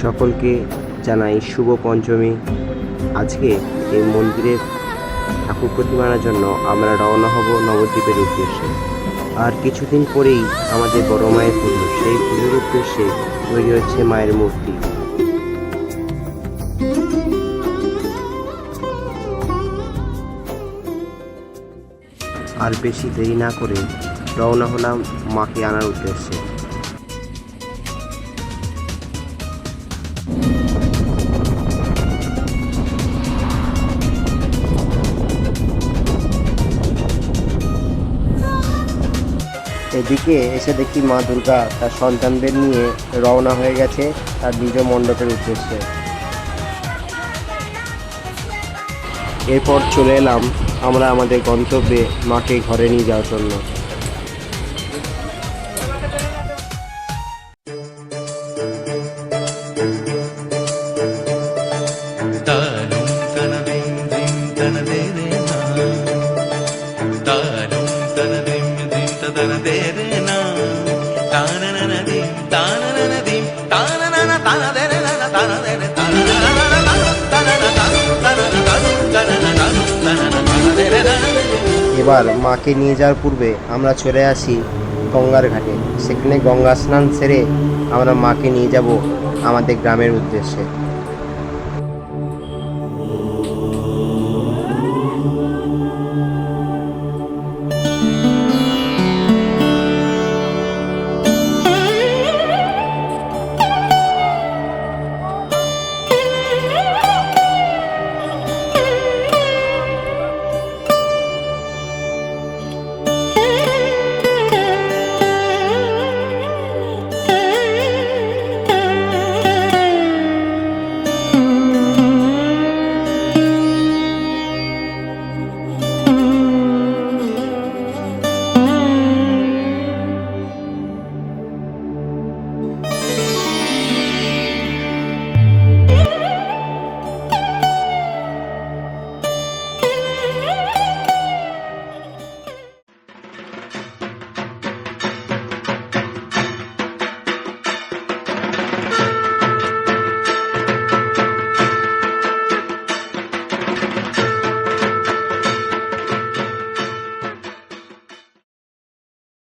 সকলকে জানাই শুভ পঞ্চমী। আজকে এই মন্দিরের ঠাকুর প্রতিমার জন্য আমরা রওনা হব নবদ্বীপের উদ্দেশ্যে। আর কিছুদিন পরেই আমাদের বড় মায়ের পুজো, সেই পুজোর উদ্দেশ্যে তৈরি হচ্ছে মায়ের মূর্তি। আর বেশি দেরি না করে রওনা হলাম মাকে আনার উদ্দেশ্যে। এদিকে এসে দেখি মা দুর্গা তার সন্তানদের নিয়ে রওনা হয়ে গেছে তার নিজ মণ্ডপের উদ্দেশ্যে। এরপর চলে এলাম আমরা আমাদের গন্তব্যে মাকে ঘরে নিয়ে যাওয়ার জন্য। এবার মাকে নিয়ে যাওয়ার পূর্বে আমরা চলে আসি গঙ্গার ঘাটে। সেখানে গঙ্গা স্নান সেরে আমরা মাকে নিয়ে যাব আমাদের গ্রামের উদ্দেশ্যে।